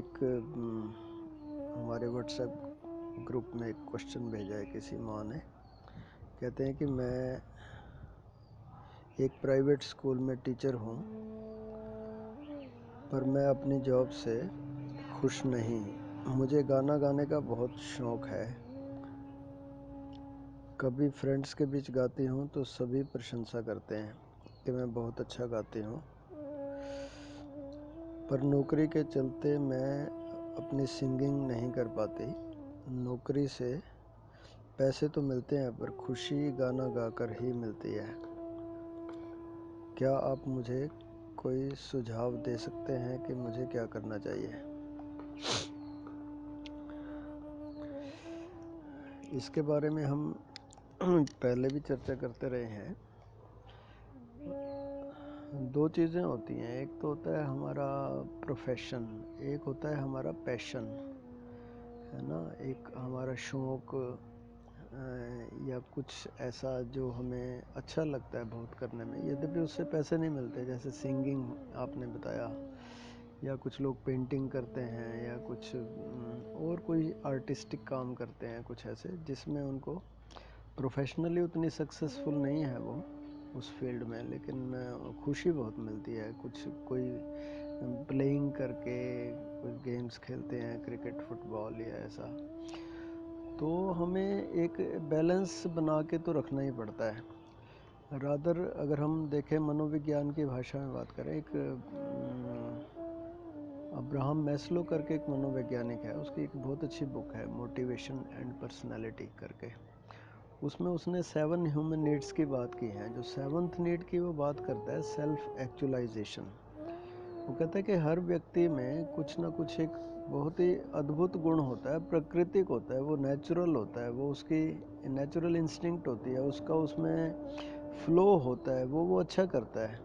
एक हमारे WhatsApp group में एक क्वेश्चन भेजा है किसी माँ ने। कहते हैं कि मैं एक प्राइवेट स्कूल में टीचर हूँ, पर मैं अपनी जॉब से खुश नहीं। मुझे गाना गाने का बहुत शौक़ है। कभी फ्रेंड्स के बीच गाती हूँ तो सभी प्रशंसा करते हैं कि मैं बहुत अच्छा गाती हूँ, पर नौकरी के चलते मैं अपनी सिंगिंग नहीं कर पाती। नौकरी से पैसे तो मिलते हैं, पर खुशी गाना गाकर ही मिलती है। क्या आप मुझे कोई सुझाव दे सकते हैं कि मुझे क्या करना चाहिए? इसके बारे में हम पहले भी चर्चा करते रहे हैं। दो चीज़ें होती हैं, एक तो होता है हमारा प्रोफेशन, एक होता है हमारा पैशन, है ना। एक हमारा शौक़ या कुछ ऐसा जो हमें अच्छा लगता है बहुत करने में, यद्यपि उससे पैसे नहीं मिलते। जैसे सिंगिंग आपने बताया, या कुछ लोग पेंटिंग करते हैं, या कुछ और कोई आर्टिस्टिक काम करते हैं, कुछ ऐसे जिसमें उनको प्रोफेशनली उतनी सक्सेसफुल नहीं है वो उस फील्ड में, लेकिन खुशी बहुत मिलती है। कोई प्लेइंग करके कुछ गेम्स खेलते हैं, क्रिकेट, फुटबॉल या ऐसा। तो हमें एक बैलेंस बना के तो रखना ही पड़ता है। रादर अगर हम देखें, मनोविज्ञान की भाषा में बात करें, एक अब्राहम मैस्लो करके एक मनोवैज्ञानिक है, उसकी एक बहुत अच्छी बुक है मोटिवेशन एंड पर्सनालिटी करके। उसमें उसने 7 ह्यूमन नीड्स की बात की है। जो 7th नीड की वो बात करता है सेल्फ एक्चुअलाइजेशन। वो कहता है कि हर व्यक्ति में कुछ ना कुछ एक बहुत ही अद्भुत गुण होता है, प्राकृतिक होता है, वो नेचुरल होता है, वो उसकी नेचुरल इंस्टिंक्ट होती है, उसका उसमें फ्लो होता है, वो अच्छा करता है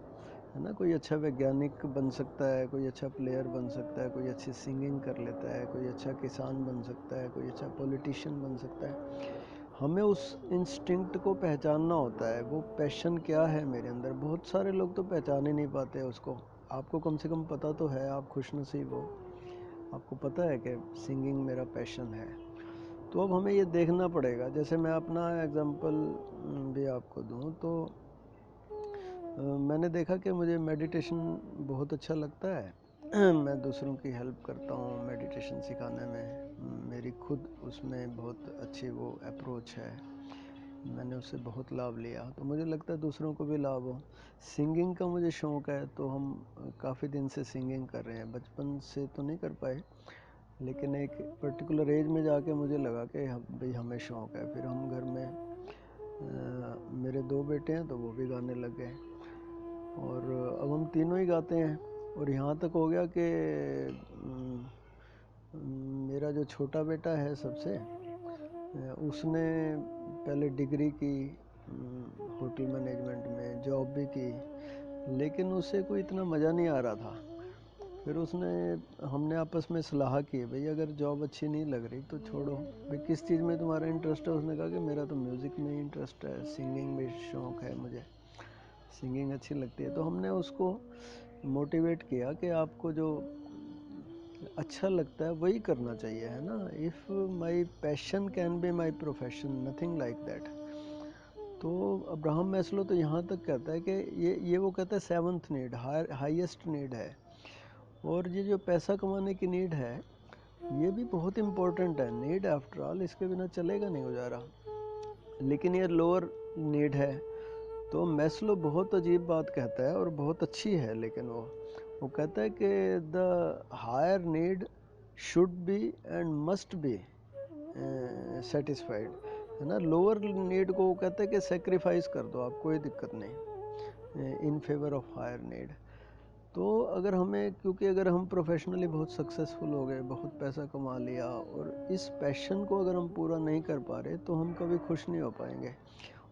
ना। कोई अच्छा वैज्ञानिक बन सकता है, कोई अच्छा प्लेयर बन सकता है, कोई अच्छी सिंगिंग कर लेता है, कोई अच्छा किसान बन सकता है, कोई अच्छा पॉलिटिशियन बन सकता है। हमें उस इंस्टिंक्ट को पहचानना होता है, वो पैशन क्या है मेरे अंदर। बहुत सारे लोग तो पहचान ही नहीं पाते उसको। आपको कम से कम पता तो है, आप खुशनसीब हो, आपको पता है कि सिंगिंग मेरा पैशन है। तो अब हमें ये देखना पड़ेगा। जैसे मैं अपना एग्जांपल भी आपको दूं तो मैंने देखा कि मुझे मेडिटेशन बहुत अच्छा लगता है। मैं दूसरों की हेल्प करता हूँ मेडिटेशन सिखाने में। मेरी खुद उसमें बहुत अच्छी वो अप्रोच है, मैंने उससे बहुत लाभ लिया, तो मुझे लगता है दूसरों को भी लाभ हो। सिंगिंग का मुझे शौक़ है, तो हम काफ़ी दिन से सिंगिंग कर रहे हैं। बचपन से तो नहीं कर पाए, लेकिन एक पर्टिकुलर एज में जाके मुझे लगा कि भाई हमें शौक़ है। फिर हम घर में मेरे 2 बेटे हैं, तो वो भी गाने लग गए, और अब हम तीनों ही गाते हैं। और यहाँ तक हो गया कि मेरा जो छोटा बेटा है सबसे, उसने पहले डिग्री की होटल मैनेजमेंट में, जॉब भी की, लेकिन उसे कोई इतना मज़ा नहीं आ रहा था। फिर हमने आपस में सलाह की, भाई अगर जॉब अच्छी नहीं लग रही तो छोड़ो, भाई किस चीज़ में तुम्हारा इंटरेस्ट है। उसने कहा कि मेरा तो म्यूज़िक में इंटरेस्ट है, सिंगिंग में शौक़ है, मुझे सिंगिंग अच्छी लगती है। तो हमने उसको मोटिवेट किया कि आपको जो अच्छा लगता है वही करना चाहिए, है ना। If my passion can be my profession, nothing like that. तो अब्राहम मैस्लो तो यहाँ तक कहता है कि ये वो कहता है 7th नीड हाईएस्ट नीड है। और ये जो पैसा कमाने की नीड है, ये भी बहुत इम्पोर्टेंट है नीड, आफ्टर ऑल इसके बिना चलेगा नहीं गुजारा, लेकिन ये लोअर नीड है। तो मैस्लो बहुत अजीब बात कहता है और बहुत अच्छी है, लेकिन वो कहता है कि the higher need should be and must be satisfied, है ना। लोअर नीड को वो कहता है कि सेक्रीफाइस कर दो आप, कोई दिक्कत नहीं, in favour of higher need. तो अगर हम प्रोफेशनली बहुत सक्सेसफुल हो गए, बहुत पैसा कमा लिया, और इस पैशन को अगर हम पूरा नहीं कर पा रहे, तो हम कभी खुश नहीं हो पाएंगे।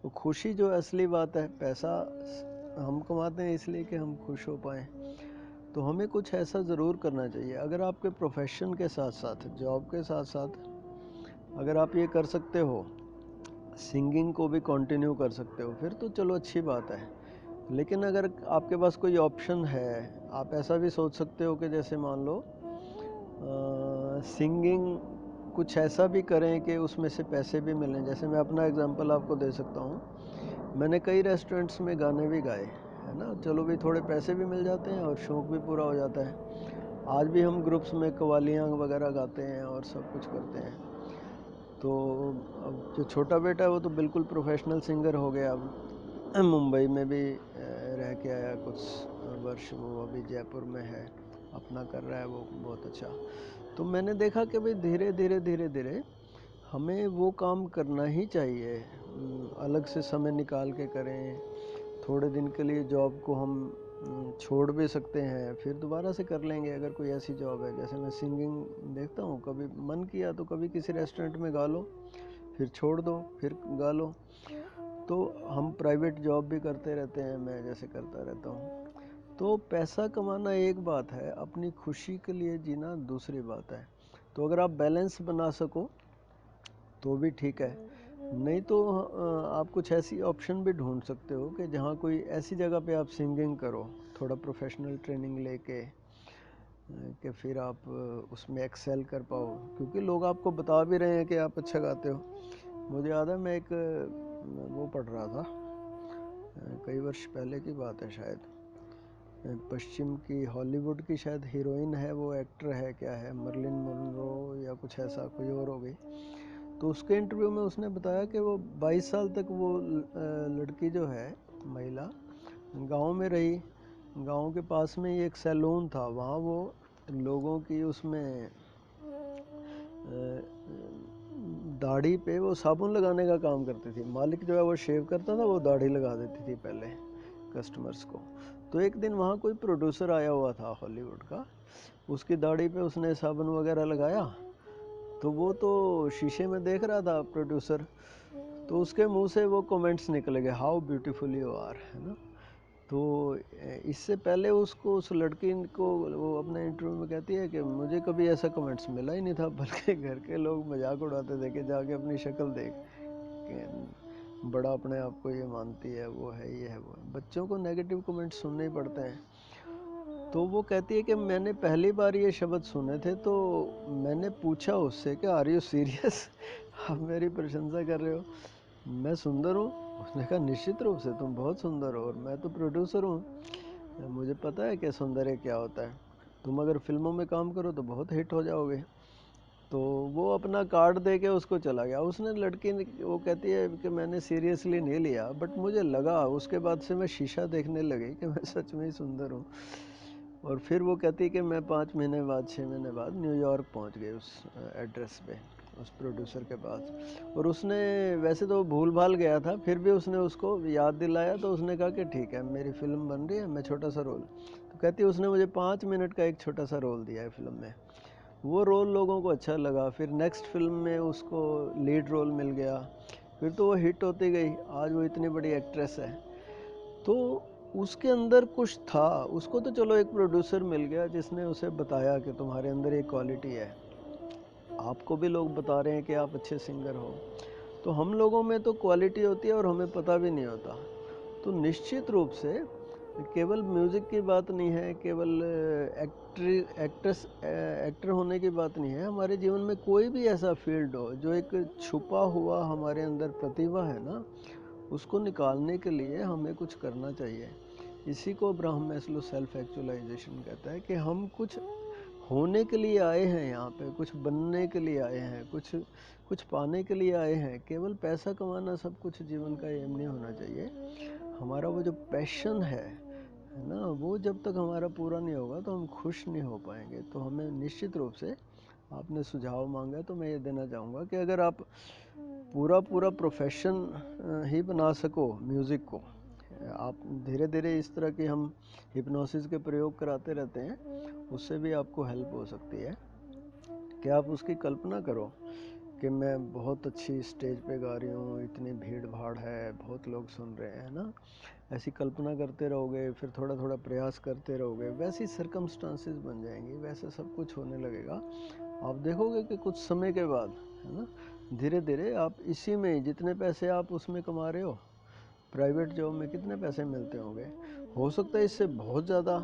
वो खुशी जो असली बात है, पैसा हम कमाते हैं इसलिए कि हम खुश हो पाएँ। तो हमें कुछ ऐसा ज़रूर करना चाहिए। अगर आपके प्रोफेशन के साथ साथ, जॉब के साथ साथ अगर आप ये कर सकते हो, सिंगिंग को भी कंटिन्यू कर सकते हो, फिर तो चलो अच्छी बात है। लेकिन अगर आपके पास कोई ऑप्शन है, आप ऐसा भी सोच सकते हो कि जैसे मान लो सिंगिंग कुछ ऐसा भी करें कि उसमें से पैसे भी मिलें। जैसे मैं अपना एग्जांपल आपको दे सकता हूँ, मैंने कई रेस्टोरेंट्स में गाने भी गाए, है ना। चलो भी थोड़े पैसे भी मिल जाते हैं और शौक़ भी पूरा हो जाता है। आज भी हम ग्रुप्स में कव्वालियाँ वगैरह गाते हैं और सब कुछ करते हैं। तो अब जो छोटा बेटा है वो तो बिल्कुल प्रोफेशनल सिंगर हो गया। अब मुंबई में भी रह के आया कुछ वर्ष, वो अभी जयपुर में है, अपना कर रहा है वो बहुत अच्छा। तो मैंने देखा कि भाई धीरे धीरे हमें वो काम करना ही चाहिए, अलग से समय निकाल के करें। थोड़े दिन के लिए जॉब को हम छोड़ भी सकते हैं, फिर दोबारा से कर लेंगे अगर कोई ऐसी जॉब है। जैसे मैं सिंगिंग देखता हूँ, कभी मन किया तो कभी किसी रेस्टोरेंट में गा लो, फिर छोड़ दो, फिर गा लो। तो हम प्राइवेट जॉब भी करते रहते हैं, मैं जैसे करता रहता हूँ। तो पैसा कमाना एक बात है, अपनी खुशी के लिए जीना दूसरी बात है। तो अगर आप बैलेंस बना सको तो भी ठीक है, नहीं तो आप कुछ ऐसी ऑप्शन भी ढूंढ सकते हो कि जहाँ कोई ऐसी जगह पे आप सिंगिंग करो, थोड़ा प्रोफेशनल ट्रेनिंग लेके, कि फिर आप उसमें एक्सेल कर पाओ, क्योंकि लोग आपको बता भी रहे हैं कि आप अच्छा गाते हो। मुझे याद है, मैं एक वो पढ़ रहा था, कई वर्ष पहले की बात है शायद, पश्चिम की हॉलीवुड की शायद हीरोइन है, वो एक्टर है, क्या है, मर्लिन मोनरो या कुछ ऐसा कोई और हो गई। तो उसके इंटरव्यू में उसने बताया कि वो 22 साल तक वो लड़की जो है, महिला, गांव में रही। गांव के पास में ही एक सैलून था, वहाँ वो लोगों की उसमें दाढ़ी पे वो साबुन लगाने का काम करती थी। मालिक जो है वो शेव करता था, वो दाढ़ी लगा देती थी पहले कस्टमर्स को। तो एक दिन वहाँ कोई प्रोड्यूसर आया हुआ था हॉलीवुड का, उसकी दाढ़ी पे उसने साबुन वगैरह लगाया, तो वो तो शीशे में देख रहा था प्रोड्यूसर, तो उसके मुंह से वो कमेंट्स निकल गए, हाउ ब्यूटीफुल यू आर, है ना। तो इससे पहले उसको, उस लड़की को, वो अपने इंटरव्यू में कहती है कि मुझे कभी ऐसा कमेंट्स मिला ही नहीं था, बल्कि घर के लोग मजाक उड़ाते थे कि जाके अपनी शक्ल देख, कि बड़ा अपने आप को ये मानती है, वो है, ये है, वो है। बच्चों को नेगेटिव कमेंट्स सुनने ही पड़ते हैं। तो वो कहती है कि मैंने पहली बार ये शब्द सुने थे, तो मैंने पूछा उससे कि आर यू सीरियस, आप मेरी प्रशंसा कर रहे हो, मैं सुंदर हूँ? उसने कहा निश्चित रूप से तुम बहुत सुंदर हो, और मैं तो प्रोड्यूसर हूँ, मुझे पता है कि सौंदर्य क्या होता है। तुम अगर फिल्मों में काम करो तो बहुत हिट हो जाओगे। तो वो अपना कार्ड दे के उसको चला गया। उसने, लड़की ने, वो कहती है कि मैंने सीरियसली नहीं लिया, बट मुझे लगा उसके बाद से मैं शीशा देखने लगी कि मैं सच में ही सुंदर हूँ। और फिर वो कहती है कि मैं 5 महीने बाद, 6 महीने बाद न्यूयॉर्क पहुँच गई उस एड्रेस पे, उस प्रोड्यूसर के पास। और उसने, वैसे तो भूल भाल गया था, फिर भी उसने उसको याद दिलाया। तो उसने कहा कि ठीक है, मेरी फिल्म बन रही है, मैं छोटा सा रोल। तो कहती है उसने मुझे 5 मिनट का एक छोटा सा रोल दिया है फिल्म में। वो रोल लोगों को अच्छा लगा, फिर नेक्स्ट फिल्म में उसको लीड रोल मिल गया, फिर तो वो हिट होती गई, आज वो इतनी बड़ी एक्ट्रेस है। तो उसके अंदर कुछ था, उसको तो चलो एक प्रोड्यूसर मिल गया जिसने उसे बताया कि तुम्हारे अंदर एक क्वालिटी है, आपको भी लोग बता रहे हैं कि आप अच्छे सिंगर हो। तो हम लोगों में तो क्वालिटी होती है और हमें पता भी नहीं होता। तो निश्चित रूप से केवल म्यूज़िक की बात नहीं है, केवल एक्टर होने की बात नहीं है। हमारे जीवन में कोई भी ऐसा फील्ड हो, जो एक छुपा हुआ हमारे अंदर प्रतिभा है ना, उसको निकालने के लिए हमें कुछ करना चाहिए। इसी को अब्राहम मैस्लो सेल्फ एक्चुअलाइजेशन कहता है, कि हम कुछ होने के लिए आए हैं यहाँ पे, कुछ बनने के लिए आए हैं, कुछ पाने के लिए आए हैं। केवल पैसा कमाना सब कुछ जीवन का एम नहीं होना चाहिए। हमारा वो जो पैशन है ना, वो जब तक हमारा पूरा नहीं होगा तो हम खुश नहीं हो पाएंगे। तो हमें निश्चित रूप से, आपने सुझाव मांगा तो मैं ये देना चाहूँगा कि अगर आप पूरा प्रोफेशन ही बना सको म्यूज़िक को, आप धीरे धीरे इस तरह की हम हिप्नोसिस के प्रयोग कराते रहते हैं, उससे भी आपको हेल्प हो सकती है। कि आप उसकी कल्पना करो कि मैं बहुत अच्छी स्टेज पे गा रही हूँ, इतनी भीड़ भाड़ है, बहुत लोग सुन रहे हैं ना। ऐसी कल्पना करते रहोगे, फिर थोड़ा थोड़ा प्रयास करते रहोगे, वैसी सर्कमस्टांसेस बन जाएंगी, वैसे सब कुछ होने लगेगा। आप देखोगे कि कुछ समय के बाद, है ना, धीरे धीरे आप इसी में, जितने पैसे आप उसमें कमा रहे हो, प्राइवेट जॉब में कितने पैसे मिलते होंगे, हो सकता है इससे बहुत ज़्यादा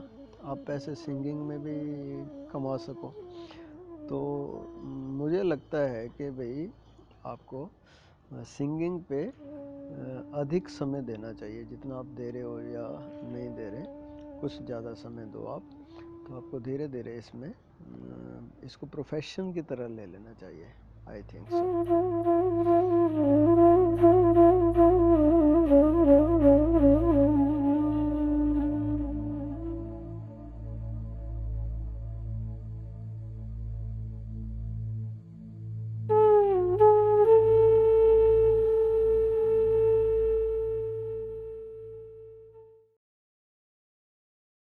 आप पैसे सिंगिंग में भी कमा सको। तो मुझे लगता है कि भाई आपको सिंगिंग पे अधिक समय देना चाहिए। जितना आप दे रहे हो या नहीं दे रहे, कुछ ज़्यादा समय दो आप, तो आपको धीरे धीरे इसमें इसको प्रोफेशन की तरह ले लेना चाहिए। I think so.